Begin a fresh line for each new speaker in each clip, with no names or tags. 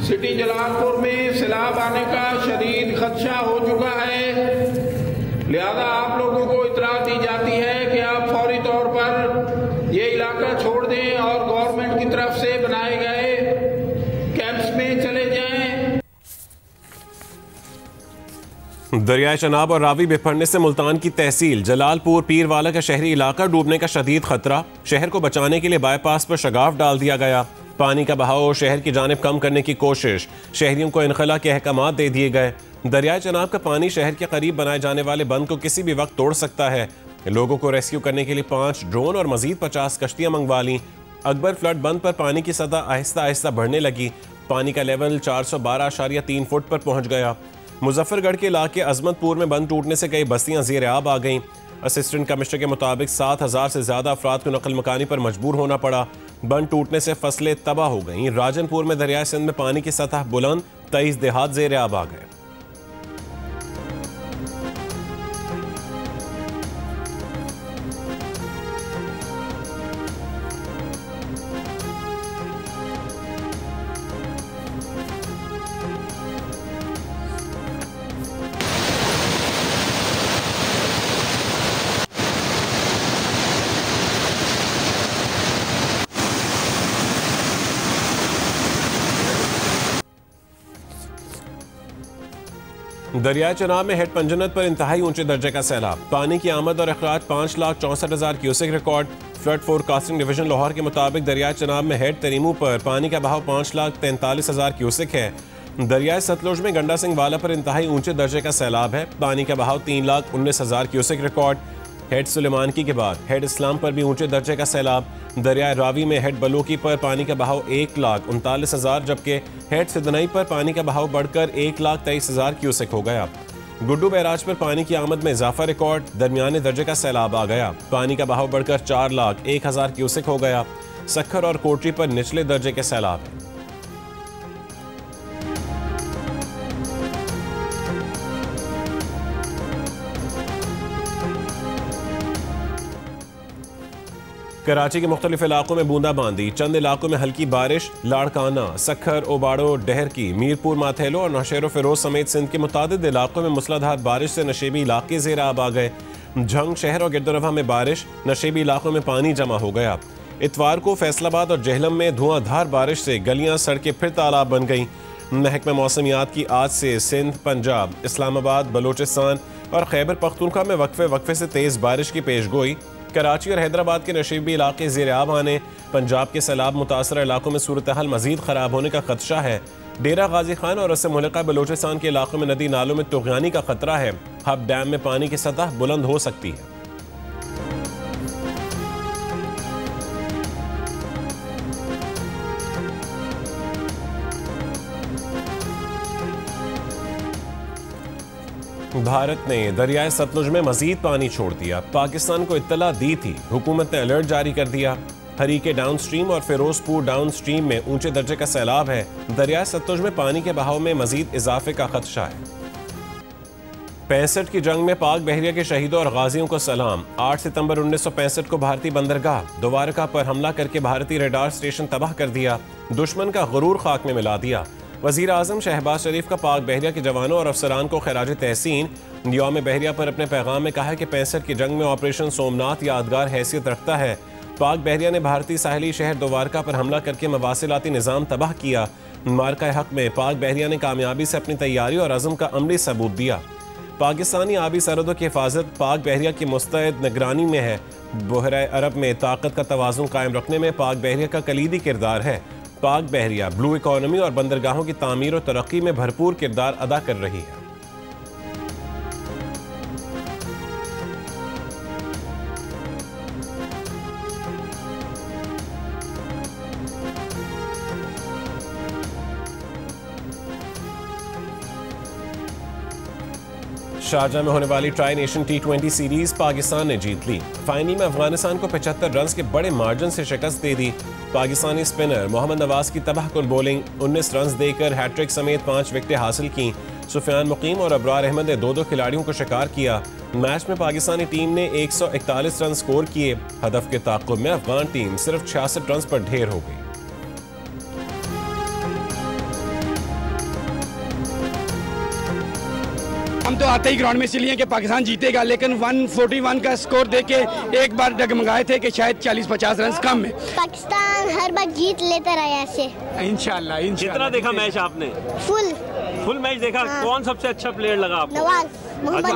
City Jalalpur में सैलाब आने का शदीद खदशा हो चुका है, लिहाजा आप लोगों को इतला दी जाती है कि आप फौरी तौर पर ये इलाका छोड़ दें और गवर्नमेंट की तरफ से बनाए गए कैंप्स में चले जाएं।
दरियाए चनाब और रावी बिफरने से मुल्तान की तहसील जलालपुर पीरवाला का शहरी इलाका डूबने का शदीद खतरा। शहर को बचाने के लिए बाईपास पर शगाफ डाल दिया गया। पानी का बहाव शहर की जानिब कम करने की कोशिश, शहरियों को इनखला के अहकाम दे दिए गए। दरियाए चनाब का पानी शहर के करीब बनाए जाने वाले बंद को किसी भी वक्त तोड़ सकता है। लोगों को रेस्क्यू करने के लिए 5 ड्रोन और मजीद 50 कश्तियां मंगवा लीं। अकबर फ्लड बंद पर पानी की सतह आहिस्ता आहिस्ता बढ़ने लगी। पानी का लेवल 412.3 फुट पर पहुंच गया। मुजफ्फरगढ़ के इलाके अजमतपुर में बंद टूटने से कई बस्तियां ज़ेर आब आ गईं। असिस्टेंट कमिश्नर के मुताबिक 7,000 से ज़्यादा अफराद को नकल मकानी पर मजबूर होना पड़ा। बंद टूटने से फसलें तबाह हो गईं। राजनपुर में दरियाए सिंध में पानी की सतह बुलंद, 23 देहात ज़ेर आब आ गए। दरियाए चनाब में हेड पंजनत पर इंतहाई ऊंचे दर्जे का सैलाब। पानी की आमद और अखराज 5,64,000 cusec record. Flood forecasting division Lahore के मुताबिक दरियाए चनाब में हेड तरीमू पर पानी का बहाव 5,43,000 क्यूसेक है। दरियाए सतलुज में गंडा सिंह वाला पर इंतहाई ऊंचे दर्जे का सैलाब है। पानी का बहाव 3,19,000 क्यूसेक रिकॉर्ड। हेड सुलेमानकी के बाद हेड इस्लाम पर भी ऊंचे दर्जे का सैलाब। दरियाए रावी में हेड बलोकी पर पानी का बहाव 1,39,000, जबकि हेड सिदनई पर पानी का बहाव बढ़कर 1,23,000 क्यूसेक हो गया। गुड्डू बैराज पर पानी की आमद में इजाफा रिकॉर्ड। दरमियाने दर्जे का सैलाब आ गया। पानी का बहाव बढ़कर 4,01,000 क्यूसेक हो गया। सखर और कोटरी पर निचले दर्जे के सैलाब है। कराची के मुख्तलिफ इलाकों में बूंदाबांदी, चंद इलाकों में हल्की बारिश। लाड़काना, सखर, ओबाड़ो, डहरकी, मीरपुर, माथेलो और नौशेरो फिरोज समेत सिंध के मुतादिद इलाकों में मूसलाधार बारिश से नशेबी इलाके ज़ेर आब आ गए। झंग शहर और गिरदोरफा में बारिश, नशेबी इलाकों में पानी जमा हो गया। इतवार को फैसलाबाद और जहलम में धुआंधार बारिश से गलियां सड़कें फिर तालाब बन गईं। महकमा मौसमियात की आज से सिंध, पंजाब, इस्लामाबाद, बलोचिस्तान और खैबर पख्तूनख्वा में वक्फे से तेज़ बारिश की पेशगोई। कराची और हैदराबाद के नशीबी इलाके ज़ेर आब आने। पंजाब के सैलाब मुतासर इलाकों में सूरत हाल मजीद ख़राब होने का खदशा है। डेरा गाजी खान और उससे मुल्का बलोचिस्तान के इलाकों में नदी नालों में तुग़यानी का खतरा है। हब डैम में पानी की सतह बुलंद हो सकती है। भारत ने दरियाए सतलुज में मजीद पानी छोड़ दिया। पाकिस्तान को इत्तला दी थी, हुकूमत ने अलर्ट जारी कर दिया। हरीके डाउन स्ट्रीम और फिरोजपुर डाउन स्ट्रीम में ऊंचे दर्जे का सैलाब है। दरियाए सतलुज में पानी के बहाव में मजीद इजाफे का खदशा है। 65 की जंग में पाक बहरिया के शहीदों और गाजियों को सलाम। 8 सितंबर 1965 को भारतीय बंदरगाह द्वारका पर हमला करके भारतीय रेडार स्टेशन तबाह कर दिया। दुश्मन का गुरूर खाक में मिला दिया। वज़ीर आज़म शहबाज शरीफ का पाक बहरिया के जवानों और अफसरान को खराज तहसीन। यौम बहरिया पर अपने पैगाम में कहा कि 65 की जंग में ऑपरेशन सोमनाथ यादगार हैसियत रखता है। पाक बहरिया ने भारतीय साहिली शहर द्वारका पर हमला करके मवासिलाती निज़ाम तबाह किया। मार्का हक में पाक बहरिया ने कामयाबी से अपनी तैयारी और अज़म का अमली सबूत दिया। पाकिस्तानी आबी सरहदों की हिफाजत पाक बहरिया की मुस्तैद निगरानी में है। बहरे अरब में ताकत का तवाज़ुन कायम रखने में पाक बहरिया का कलीदी किरदार है। पाक बहरिया ब्लू इकॉनमी और बंदरगाहों की तामीर और तरक्की में भरपूर किरदार अदा कर रही है। शारजाह में होने वाली tri nation T20 series Pakistan ने जीत ली। फाइनल में अफगानिस्तान को 75 रन के बड़े मार्जिन से शिकस्त दे दी। पाकिस्तानी स्पिनर मोहम्मद नवाज की तबाहकुन बॉलिंग, 19 रन देकर हैट्रिक समेत 5 विकेटें हासिल की। सुफियान मुकीम और अबरार अहमद ने 2-2 खिलाड़ियों को शिकार किया। मैच में पाकिस्तानी टीम ने 141 रन स्कोर किए। हदफ के ताक़ुब में अफगान टीम सिर्फ 66 रन पर ढेर हो गई।
हम तो आते ही ग्राउंड में इसलिए कि पाकिस्तान जीतेगा, लेकिन 141 का स्कोर देख के एक बार डगमगाए थे कि शायद 40-50 रन कम है।
पाकिस्तान हर बार जीत लेता रहा ऐसे।
इंशाल्लाह।
कितना देखा मैच आपने? फुल मैच देखा। कौन सबसे अच्छा प्लेयर लगा आपको?
मोहम्मद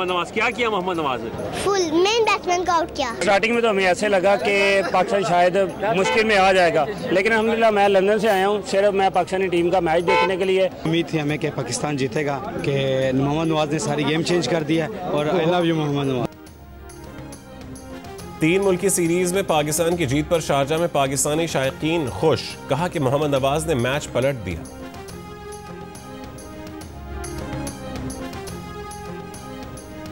नवाज। क्या किया मोहम्मद नवाज ने?
फुल मेन बैट्समैन को आउट किया।
स्टार्टिंग में तो हमें ऐसे लगा कि पाकिस्तान शायद मुश्किल में आ जाएगा, लेकिन अल्हम्दुलिल्लाह मैं लंदन से आया हूँ सिर्फ मैं पाकिस्तानी टीम का मैच देखने के लिए।
उम्मीद थी हमें कि पाकिस्तान जीतेगा, कि मोहम्मद नवाज ने सारी गेम चेंज कर दिया और I love you Mohammad Nawaz.
3 मुल्की सीरीज में पाकिस्तान की जीत पर शारजा में पाकिस्तानी शायकीन खुश, कहा कि मोहम्मद नवाज ने मैच पलट दिया।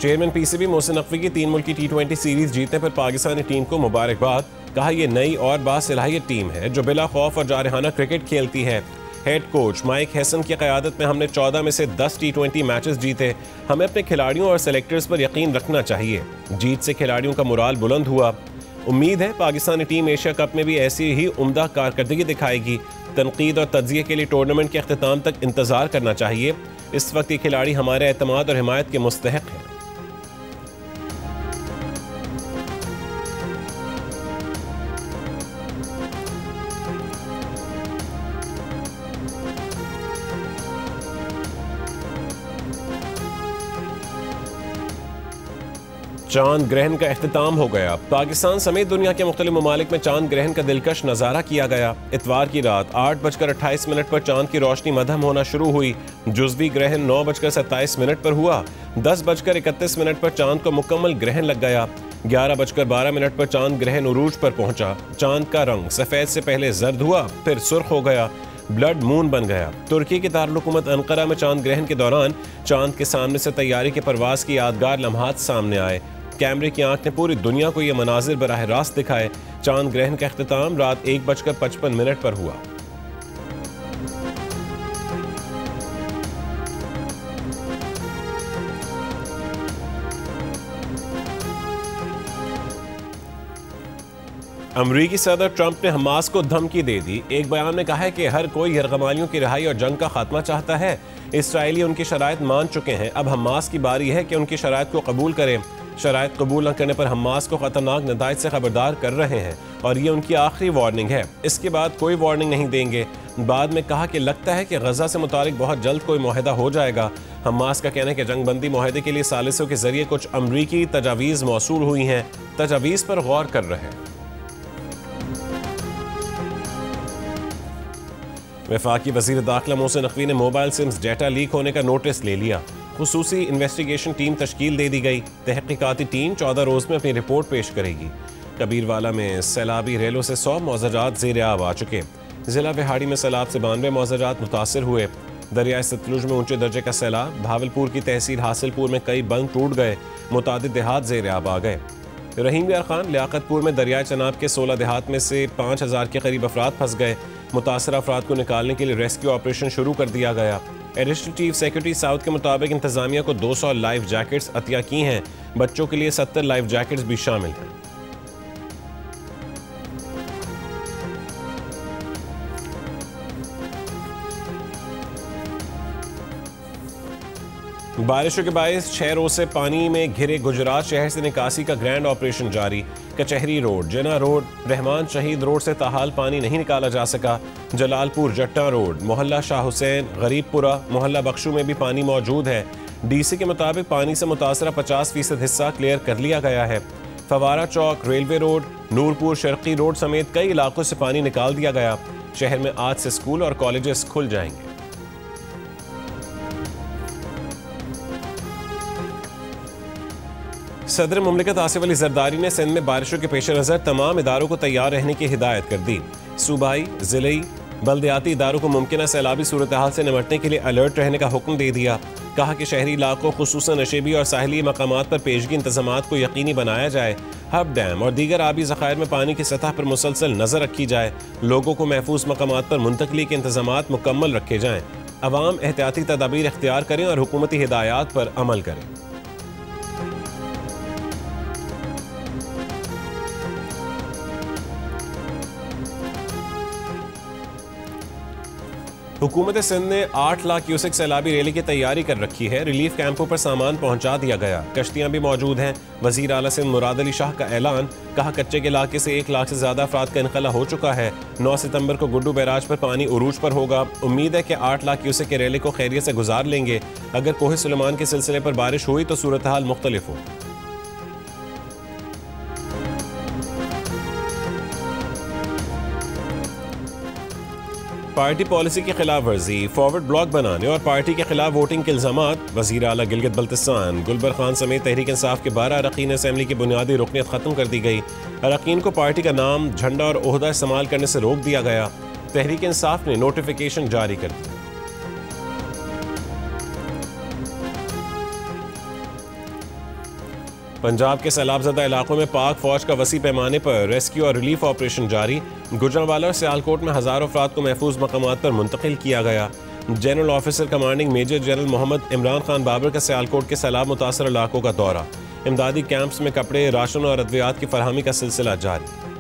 चेयरमैन पीसीबी मोहसिन नकवी की 3 मुल्की T20 सीरीज जीतने पर पाकिस्तानी टीम को मुबारकबाद, कहा यह नई और बासलाहियत टीम है जो बिला खौफ और जारहाना क्रिकेट खेलती है। हेड कोच माइक हैसन की क़यादत में हमने 14 में से 10 T20 मैचेस जीते। हमें अपने खिलाड़ियों और सेलेक्टर्स पर यकीन रखना चाहिए। जीत से खिलाड़ियों का मोराल बुलंद हुआ। उम्मीद है पाकिस्तानी टीम एशिया कप में भी ऐसी ही उम्दा कारकर्दगी दिखाएगी। तनकीद और तज्जिये के लिए टूर्नामेंट के अख्तिताम तक इंतजार करना चाहिए। इस वक्त ये खिलाड़ी हमारे एतमाद और हिमायत के मुस्तहक हैं। चांद ग्रहण का इख्तिताम हो गया। पाकिस्तान समेत दुनिया के मुख्तलिफ ममालिक में चांद ग्रहण का दिलकश नज़ारा किया गया। इतवार की रात 8:28 पर चांद की रोशनी मध्यम होना शुरू हुई। जुज़वी ग्रहण 9:27 पर हुआ। 10:31 पर चांद को मुकम्मल ग्रहण लग गया। 11:12 पर चांद ग्रहण उरूज पर पहुंचा। चांद का रंग सफ़ेद से पहले जर्द हुआ, फिर सुर्ख हो गया, ब्लड मून बन गया। तुर्की के दारुल हुकूमत अंकारा में चांद ग्रहण के दौरान चांद के सामने से तैयारी के परवास की यादगार लम्हात सामने आए। कैमरे की आंख ने पूरी दुनिया को यह मनाजिर बराह रास्त दिखाए। चांद ग्रहण का इख्तिताम रात 1:55 पर हुआ। अमरीकी सदर ट्रंप ने हमास को धमकी दे दी। एक बयान में कहा है कि हर कोई यरगमालियों की रिहाई और जंग का खात्मा चाहता है। इसराइली उनकी शराइत मान चुके हैं, अब हमास की बारी है कि उनकी शराइत को कबूल करें। शराइत कबूल न करने पर हमास को खतरनाक नताइज से खबरदार कर रहे हैं और ये उनकी आखिरी वार्निंग है। इसके बाद कोई वार्निंग नहीं देंगे। बाद में कहा कि लगता है कि गजा से मुतालिक बहुत जल्द कोई मुआहदा हो जाएगा। हमास का कहना है कि जंगबंदी मुआहदे के लिए सालिसों के जरिए कुछ अमरीकी तजावीज़ मौसूल हुई हैं, तजावीज़ पर गौर कर रहे हैं। वफाकी वज़ीर दाखिला मोहसिन नकवी ने मोबाइल सिम्स डेटा लीक होने का नोटिस ले लिया। खुसूसी इन्वेस्टिगेशन टीम तश्कील दे दी गई। तहकीकाती टीम 14 रोज़ में अपनी रिपोर्ट पेश करेगी। कबीरवाला में सैलाबी रेलों से 100 मौज़ारात ज़ेर-ए-आब आ चुके। ज़िला विहाड़ी में सैलाब से 92 मौज़ारात मुतासर हुए। दरियाए सतलुज में ऊंचे दर्जे का सैलाब। भावलपुर की तहसील हासिलपुर में कई बंद टूट गए। मुतादिद देहात ज़ेर-ए-आब आ गए। रहीम यार खान लियाकतपुर में दरियाए चनाब के 16 देहात में से 5000 के करीब अफराद फंस गए। मुतासर अफराद को निकालने के लिए रेस्क्यू ऑपरेशन शुरू कर दिया गया। एडिशनल चीफ सेक्रेटरी साउथ के मुताबिक इंतजामिया को 200 लाइफ जैकेट्स अतिया की हैं। बच्चों के लिए 70 लाइफ जैकेट्स भी शामिल हैं। बारिशों के बायस 6 रोज से पानी में घिरे गुजरात शहर से निकासी का ग्रैंड ऑपरेशन जारी। कचहरी रोड, जिना रोड, रहमान शहीद रोड से ताहाल पानी नहीं निकाला जा सका। जलालपुर जट्टा रोड, मोहल्ला शाह हुसैन, गरीबपुरा, मोहल्ला बख्शू में भी पानी मौजूद है। डीसी के मुताबिक पानी से मुतासरा 50% हिस्सा क्लियर कर लिया गया है। Fawara Chowk, railway road, Noorpur Sharqi road समेत कई इलाकों से पानी निकाल दिया गया। शहर में आज से स्कूल और कॉलेजेस खुल जाएंगे। सदर मुमलिकत आसिफ अली जरदारी ने सिंध में बारिशों के पेश नज़र तमाम इदारों को तैयार रहने की हिदायत कर दी। सूबाई, ज़िलई, बल्दियाती इदारों को मुमकिन सैलाबी सूरत हाल से निपटने के लिए अलर्ट रहने का हुक्म दे दिया। कहा कि शहरी इलाकों खुसूसन नशेबी और साहिली मकामात पर पेशगी इंतजामात को यकीनी बनाया जाए। हब डैम और दीगर आबी ज़खायर में पानी की सतह पर मुसलसल नज़र रखी जाए। लोगों को महफूज मकामात पर मुंतकली के इंतजामात मुकम्मल रखे जाएँ। अवाम एहतियाती तदाबीर इख्तियार करें और हुकूमती हिदायत पर अमल करें। हुकूमत सिंध ने 8 लाख क्यूसेक सैलाबी रैली की तैयारी कर रखी है। रिलीफ कैंपों पर सामान पहुंचा दिया गया, कश्तियां भी मौजूद हैं। वजीर आला सिंध मुराद अली शाह का ऐलान, कहा कच्चे के इलाके से 1 लाख से ज्यादा अफराद का इनखला हो चुका है। 9 सितंबर को गुड्डू बैराज पर पानी उरूज पर होगा। उम्मीद है कि 8 लाख क्यूसेक के रैली को खैरियत से गुजार लेंगे। अगर कोहे सुलेमान के सिलसिले पर बारिश हुई तो सूरत हाल मुख्तलिफ हो। पार्टी पॉलिसी की खिलाफ वर्जी, फॉरवर्ड ब्लॉक बनाने और पार्टी के खिलाफ वोटिंग के इल्जामात। वजीर आला गिलगित बल्तिस्तान गुलबर खान समेत तहरीक इंसाफ के 12 अरकान असेंबली की बुनियादी रुकनियत खत्म कर दी गई। अरकान को पार्टी का नाम, झंडा और ओहदा इस्तेमाल करने से रोक दिया गया। तहरीक इंसाफ ने नोटिफिकेशन जारी कर दी। पंजाब के सैलाबजदा इलाकों में पाक फौज का वसी पैमाने पर रेस्क्यू और रिलीफ ऑपरेशन जारी। गुजरांवाला और सियालकोट में हजारों अफराद को महफूज मकामात पर मुंतकिल किया गया। General officer commanding major general Mohammad Imran Khan Babar का सियालकोट के सैलाब मुतासर इलाकों का दौरा। इमदादी कैंप्स में कपड़े, राशन और अद्वियात की फरहमी का सिलसिला जारी।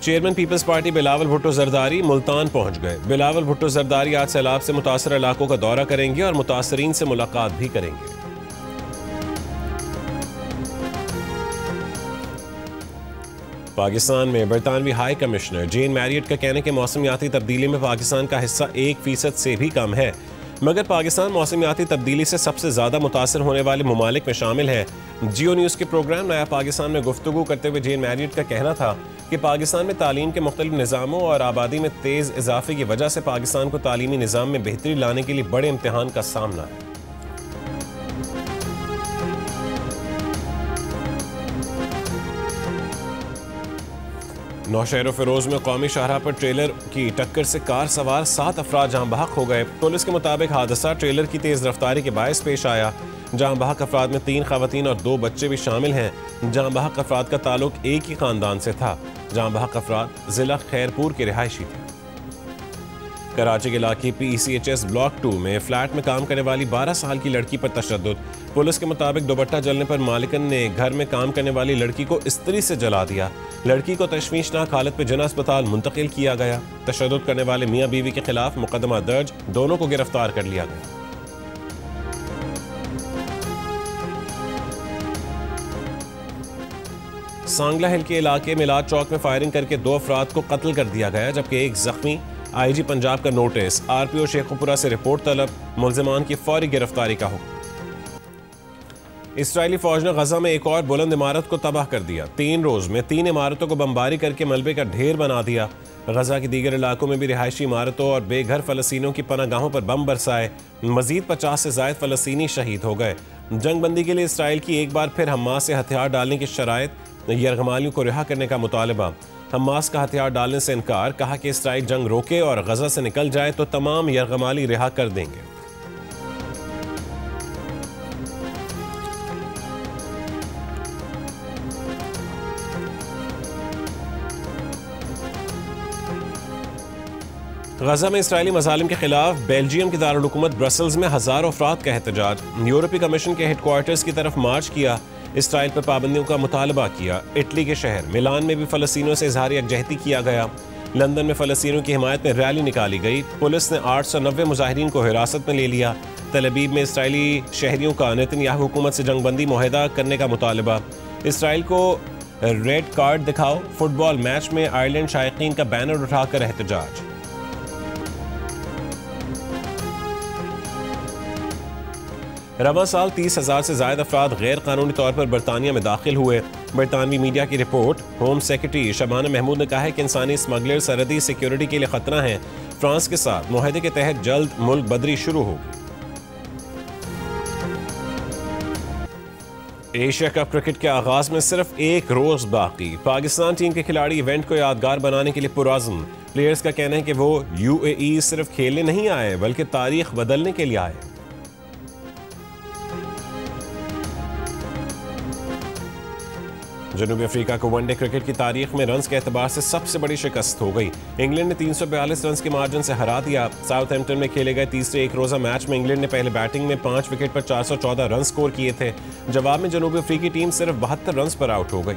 Chairman Peoples Party Bilawal Bhutto Zardari Multan पहुंच गए। बिलावल भुट्टो जरदारी आज सैलाब से मुतासर इलाकों का दौरा करेंगे और मुतासरीन से मुलाकात भी करेंगे। पाकिस्तान में बरतानवी हाई कमिश्नर जेन मैरियट का कहना है कि मौसमियाती तब्दीली में पाकिस्तान का हिस्सा 1% से भी कम है, मगर पाकिस्तान मौसमियाती तब्दीली से सबसे ज्यादा मुतासर होने वाले ममालिक में शामिल है। जियो न्यूज़ के प्रोग्राम नया पाकिस्तान में गुफ्तगू करते हुए जेन मैरियट का कहना था कि पाकिस्तान में तालीम के मुख्तलिफ निज़ामों और आबादी में तेज़ इजाफे की वजह से पाकिस्तान को तालीमी निज़ाम में बेहतरी लाने के लिए बड़े इम्तिहान का सामना है। नौशहर फिरोज में कौमी शाहराह पर ट्रेलर की टक्कर से कार सवार 7 अफराद जहां बहक हो गए। पुलिस के मुताबिक हादसा ट्रेलर की तेज रफ्तारी के बायस पेश आया। जहां बहक अफराद में 3 खवातीन और 2 बच्चे भी शामिल हैं। जहां बहक अफराद का ताल्लुक एक ही खानदान से था। जहां बहक अफराद जिला खैरपुर के रिहायशी थे। कराची के इलाके PCHS ब्लॉक 2 में फ्लैट में काम करने वाली 12 साल की लड़की पर तशद्दुद। पुलिस के मुताबिक दुपट्टा जलने पर मालिकन ने घर में काम करने वाली लड़की को इस्त्री से जला दिया। लड़की को तशवीशनाक हालत में जना अस्पताल मुंतकिल किया गया। तशद्दुद करने वाले मियाँ बीवी के खिलाफ मुकदमा दर्ज, दोनों को गिरफ्तार कर लिया गया। सांगला हिल के इलाके मिलाद चौक में फायरिंग करके 2 अफराद को कत्ल कर दिया गया, जबकि एक जख्मी। IG पंजाब का नोटिस, RPO शेखुपुरा से रिपोर्ट तलब, मुल्जिमान की फौरी गिरफ्तारी का हुक्म। इसराइली फौज ने गजा में एक और बुलंद इमारत को तबाह कर दिया। 3 रोज में 3 इमारतों को बमबारी करके मलबे का ढेर बना दिया। गजा के दीगर इलाकों में भी रिहायशी इमारतों और बेघर फलस्तीनियों की पनागाहों पर बम बरसाए। मजीद 50 से ज्यादा फलस्तीनी शहीद हो गए। जंगबंदी के लिए इसराइल की एक बार फिर हमास से हथियार डालने की शराइत, यरगमालियों को रिहा करने का मुतालबा। हमास का हथियार डालने से इनकार, कहा कि इसराइल जंग रोके और गजा से निकल जाए तो तमाम यरगमाली रिहा कर देंगे। गजा में इसराइली मजालिम के खिलाफ बेल्जियम की दारुल हुकूमत ब्रसल्स में हजारों अफराद का एहतजाज। यूरोपीय कमीशन के हेडक्वार्टर्स की तरफ मार्च किया। इसराइल पर पाबंदियों का मुतालबा किया। इटली के शहर मिलान में भी फलस्तीनियों से इजहार यकजहती किया गया। लंदन में फलस्तीनियों की हिमायत में रैली निकाली गई। पुलिस ने 890 मुजाहिरीन को हिरासत में ले लिया। तलबीब में इसराइली शहरियों का नेतन्याहू हुकूमत से जंगबंदी मुआहदा करने का मुतालबा। इसराइल को रेड कार्ड दिखाओ। फुटबॉल मैच में आयरलैंड शायकीन का बैनर उठाकर एहतजाज। रवा साल 30,000 से ज्यादा अफराद गैर कानूनी तौर पर बरतानिया में दाखिल हुए। बरतानवी मीडिया की report. Home secretary Shabana Mahmood ने कहा है कि इंसानी स्मगलर सरहदी सिक्योरिटी के लिए खतरा है। फ्रांस के साथ मुआहदे के तहत जल्द मुल्क बदरी शुरू होगी। एशिया कप क्रिकेट के आगाज में सिर्फ 1 रोज बाकी। पाकिस्तान टीम के खिलाड़ी इवेंट को यादगार बनाने के लिए पुरअज़्म। प्लेयर्स का कहना है कि वो UAE सिर्फ खेलने नहीं आए बल्कि तारीख बदलने के लिए आए। जनूबी अफ्रीका को वनडे क्रिकेट की तारीख में रन्स के एतबार से सबसे बड़ी शिकस्त हो गई। इंग्लैंड ने 342 रन्स के मार्जिन से हरा दिया। साउथहैम्पटन में खेले गए तीसरे एक रोजा मैच में इंग्लैंड ने पहले बैटिंग में 5 विकेट पर 414 रन स्कोर किए थे। जवाब में जनूबी अफ्रीकी टीम सिर्फ 72 रन्स पर आउट हो गई।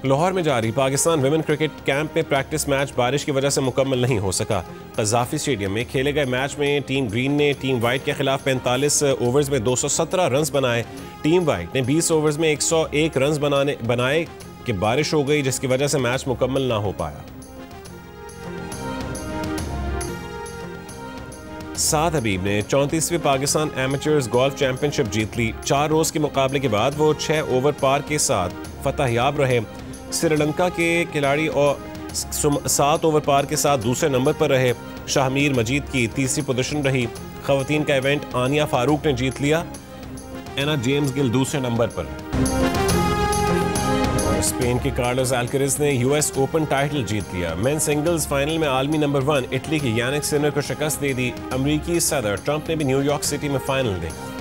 लाहौर में जारी पाकिस्तान विमेन क्रिकेट कैंप में प्रैक्टिस मैच बारिश की वजह से मुकम्मल नहीं हो सका। कज़ाफी स्टेडियम में खेले गए मैच में टीम ग्रीन ने टीम वाइट के खिलाफ 45 ओवर्स में 217 रन बनाए। टीम वाइट ने 20 ओवर्स में 101 रन बनाए कि बारिश हो गई, जिसकी वजह से मैच मुकम्मल ना हो पाया। साद हबीब ने 34वीं पाकिस्तान एमेचर्स गोल्फ चैंपियनशिप जीत ली। 4 रोज के मुकाबले के बाद वो 6 ओवर पार के साथ फतहयाब रहे। श्रीलंका के खिलाड़ी और 7 ओवर पार के साथ दूसरे नंबर पर रहे। शाहमीर मजीद की तीसरी पोजीशन रही। खवातीन का इवेंट आनिया फारूक ने जीत लिया। एना जेम्स गिल दूसरे नंबर पर। स्पेन के कार्लोस अल्काराज ने यूएस ओपन टाइटल जीत लिया। मेन सिंगल्स फाइनल में आलमी नंबर 1 इटली के यानिक सिनर को शिकस्त दे दी। अमरीकी सदर ट्रंप ने भी न्यूयॉर्क सिटी में फाइनल देखा।